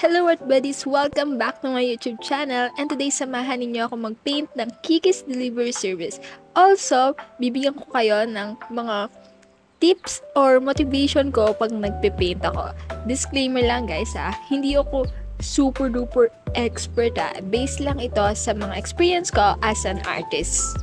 Hello Art Buddies! Welcome back to my YouTube channel and today samahan ninyo ako mag-paint ng Kiki's Delivery Service. Also, bibigyan ko kayo ng mga tips or motivation ko pag nagpe-paint ako. Disclaimer lang guys hindi ako super duper expert Based lang ito sa mga experience ko as an artist.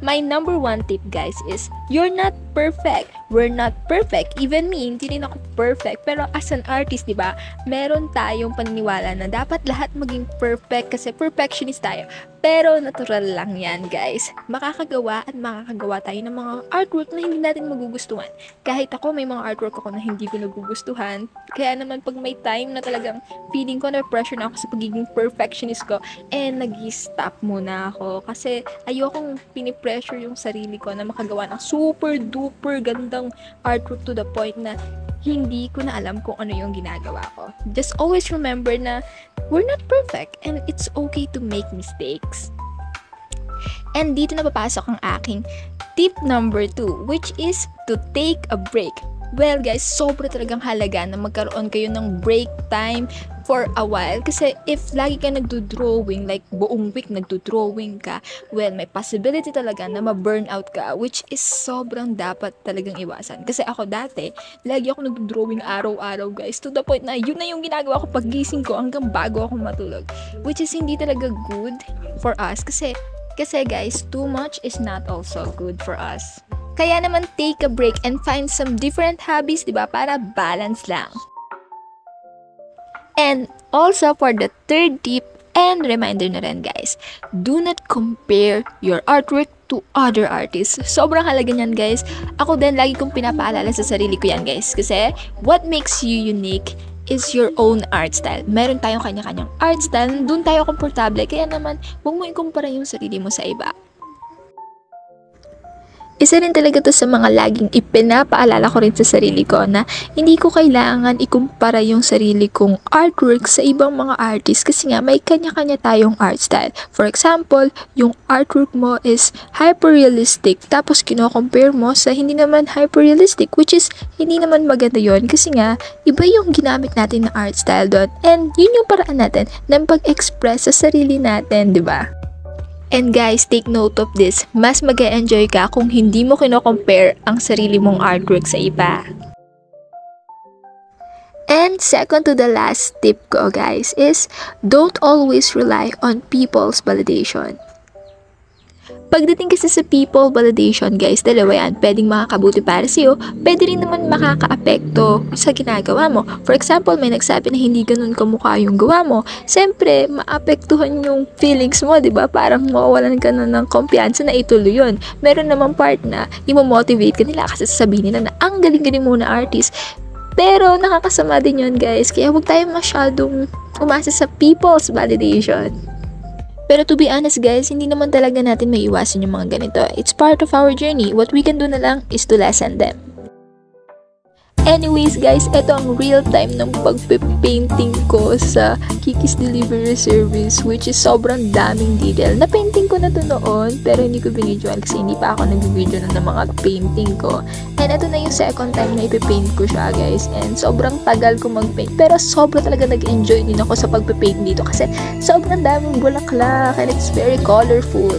My number one tip guys is, you're not perfect. We're not perfect. Even me, hindi rin ako perfect. Pero as an artist, di ba, meron tayong paniniwala na dapat lahat maging perfect kasi perfectionist tayo. Pero natural lang yan guys. Makakagawa at makakagawa tayo ng mga artwork na hindi natin magugustuhan. Kahit ako, may mga artwork ako na hindi ko nagugustuhan. Kaya naman pag may time na talagang feeling ko na pressure na ako sa pagiging perfectionist ko, nag-stop muna ako. Kasi ayokong pinipressure yung sarili ko na makagawa ng super duper gandang artwork to the point na hindi ko na alam kung ano yung ginagawa ko. Just always remember na we're not perfect and it's okay to make mistakes. And dito na papasok ang aking tip number 2, which is to take a break. Well guys, sobra talagang halaga na magkaroon kayo ng break time for a while. Kasi if lagi ka nagdo-drawing, like buong week nagdo-drawing ka, well, may possibility talaga na ma-burnout ka, which is sobrang dapat talagang iwasan. Kasi ako dati, lagi ako nagdo-drawing araw-araw guys, to the point na yun na yung ginagawa ko paggising ko hanggang bago ako matulog. Which is hindi talaga good for us. Kasi guys, too much is not also good for us. Kaya naman take a break and find some different hobbies, diba? Para balance lang. And also for the third tip and reminder na rin guys, do not compare your artwork to other artists. Sobrang halaga niyan guys. Ako din lagi kong pinapaalala sa sarili ko yan guys. Kasi what makes you unique is your own art style. Meron tayong kanya-kanyang art style. Doon tayo komportable. Kaya naman, huwag mo ikumpara yung sarili mo sa iba. Isa rin talaga to sa mga laging ipinapaalala ko rin sa sarili ko na hindi ko kailangan ikumpara yung sarili kong artwork sa ibang mga artist kasi nga may kanya-kanya tayong art style. For example, yung artwork mo is hyper-realistic tapos kino-compare mo sa hindi naman hyper-realistic, which is hindi naman maganda yon kasi nga iba yung ginamit natin na art style doon and yun yung paraan natin ng pag-express sa sarili natin, di ba? And guys, take note of this. Mas mag-e-enjoy ka kung hindi mo kino-compare ang sarili mong artwork sa iba. And second to the last tip ko guys is, don't always rely on people's validation. Pagdating kasi sa people validation guys, dalawa yan. Pwedeng makakabuti para sa'yo, pwede rin naman makakaapekto sa ginagawa mo. For example, may nagsabi na hindi ganun kamukha yung gawa mo. Siyempre, maapektuhan yung feelings mo, diba? Parang mawawalan ka na ng kumpiyansa na ituloy yun. Meron namang part na imo-motivate ka nila kasi sasabihin nila na ang galing-galing mo na artist. Pero nakakasama din yun guys. Kaya huwag tayong masyadong umasa sa people's validation. Pero to be honest guys, hindi naman talaga natin maiiwasan yung mga ganito. It's part of our journey. What we can do na lang is to lessen them. Anyways guys, ito ang real time ng pagpe-painting ko sa Kiki's Delivery Service, which is sobrang daming detail. Na-painting ko na to noon, pero hindi ko binidyoan kasi hindi pa ako nag-video na ng mga painting ko. And ito na yung second time na ipe-paint ko siya guys. And sobrang tagal ko mag-paint. Pero sobrang talaga nag-enjoy din ako sa pagpe-paint dito kasi sobrang daming bulaklak and it's very colorful.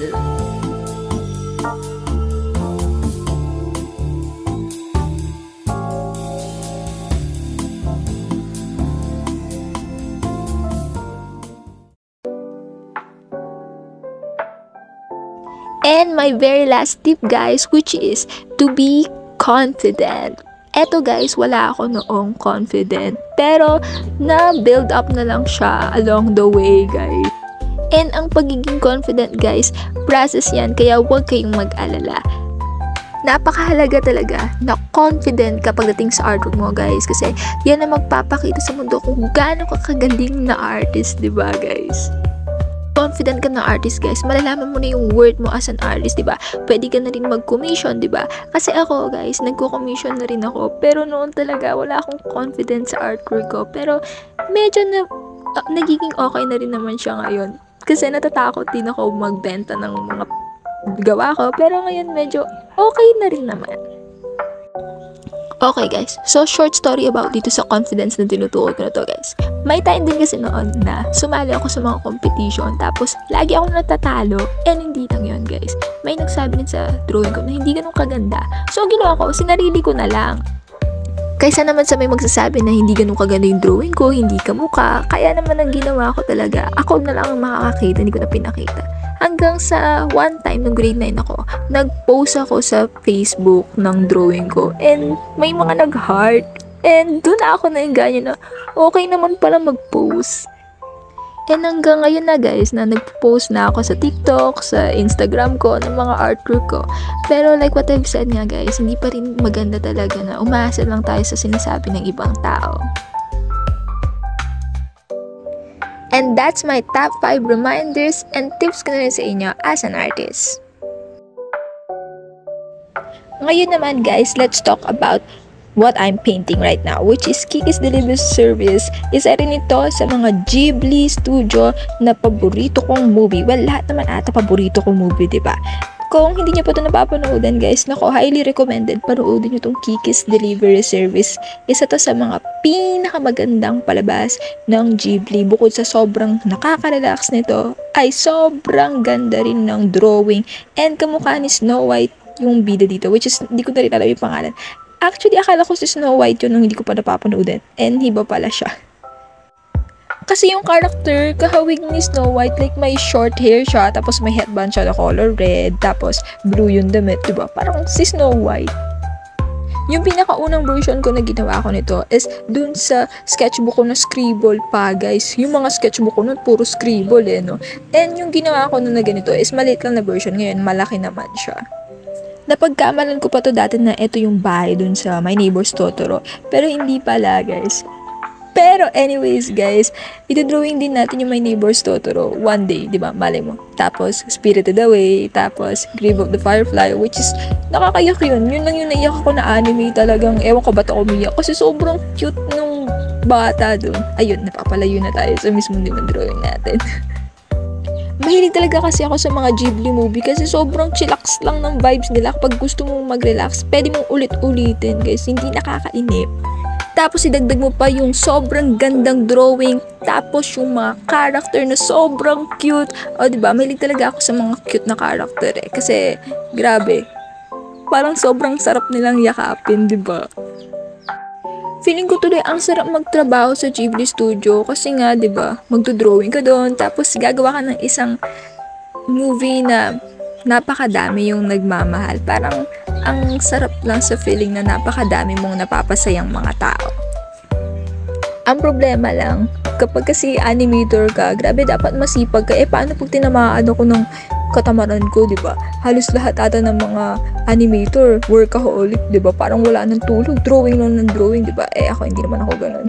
And my very last tip guys, which is to be confident. Eto guys, wala ako noong confident. Pero na-build up na lang siya along the way guys. And ang pagiging confident guys, process yan. Kaya huwag kayong mag-alala. Napakahalaga talaga na confident ka pagdating sa artwork mo guys. Kasi yan na magpapakita sa mundo kung gaano ka kagaling na artist, diba guys? Confident ka na artist guys, malalaman mo na yung worth mo as an artist, diba? Pwede ka na rin mag-commission, diba? Kasi ako guys, nagko-commission na rin ako, pero noon talaga wala akong confidence sa artwork ko, pero medyo nagiging okay na rin naman siya ngayon, kasi natatakot din ako magbenta ng mga gawa ko, pero ngayon medyo okay na rin naman. Okay guys, so short story about dito sa confidence na tinutukoy ko na to guys. May time din kasi noon na sumali ako sa mga competition tapos lagi ako natatalo and hindi lang yun guys. May nagsabi din sa drawing ko na hindi ganun kaganda. So ginawa ko, sinarili ko na lang. Kaysa naman sa may magsasabi na hindi ganun kaganda yung drawing ko, hindi kamukha, kaya naman ang ginawa ko talaga, ako na lang ang makakakita, hindi ko na pinakita. Hanggang sa one time, nung grade 9 ako, nag-post ako sa Facebook ng drawing ko. And may mga nag-heart. And doon na ako nainganyo na okay naman pala mag-post. And hanggang ngayon na guys, na nag-post na ako sa TikTok, sa Instagram ko, ng mga artwork ko. Pero like what I've said nga guys, hindi pa rin maganda talaga na umaasa lang tayo sa sinasabi ng ibang tao. And that's my top 5 reminders and tips ko na rin sa inyo as an artist. Ngayon naman guys, let's talk about what I'm painting right now, which is Kiki's Delivery Service. Isa rin ito sa mga Ghibli Studio na paborito kong movie. Well, lahat naman ata paborito kong movie, diba? Kung hindi niyo pa ito napapanoodan guys, nako, highly recommended, panoodin niyo itong Kiki's Delivery Service. Isa to sa mga pinakamagandang palabas ng Ghibli. Bukod sa sobrang nakaka-relax nito, ay sobrang ganda rin ng drawing and kamukha ni Snow White yung bida dito, which is, hindi ko na rin alam yung pangalan. Actually, akala ko si Snow White yun nung hindi ko pa napapanoodan and iba pala siya. Kasi yung character, kahawig ni Snow White, like may short hair siya, tapos may headband siya na color red, tapos blue yung damit, diba? Parang si Snow White. Yung pinakaunang version ko na ginawa ko nito is dun sa sketchbook ko na scribble pa, guys. Yung mga sketchbook ko nun, puro scribble no? And yung ginawa ko nun na ganito is maliit lang na version, ngayon malaki naman siya. Napagkamalan ko pa to dati na ito yung bahay dun sa My Neighbor's Totoro, pero hindi pala, guys. Pero anyways guys, ito-drawing din natin yung My Neighbor's Totoro one day, di ba? Malay mo. Tapos Spirited Away, tapos Grave of the Firefly, which is nakakayak yun. Yun lang yung naiyak ko na anime talagang, ewan ko ba't ako umiyak kasi sobrang cute nung bata dun. Ayun, napapalayo na tayo sa mismong drawing natin. Mahilig talaga kasi ako sa mga Ghibli movie kasi sobrang chillax lang ng vibes nila. Kapag gusto mong mag-relax, pwede mong ulit-ulitin guys, hindi nakakainip. Tapos idagdag mo pa yung sobrang gandang drawing, tapos yung mga character na sobrang cute. O diba, mahilig talaga ako sa mga cute na character kasi grabe, parang sobrang sarap nilang yakapin, diba? Feeling ko tuloy ang sarap magtrabaho sa Ghibli Studio kasi nga, diba, magdo-drawing ka doon, tapos gagawa ka ng isang movie na napakadami yung nagmamahal. Parang ang sarap lang sa feeling na napakadami mong napapasayang mga tao. Ang problema lang, kapag kasi animator ka, grabe dapat masipag ka. Paano pag tinamaan ako ng katamaran ko, diba? Halos lahat ata ng mga animator, workaholic, diba? Parang wala nang tulog, drawing lang ng drawing, diba? Ako, hindi naman ako ganun.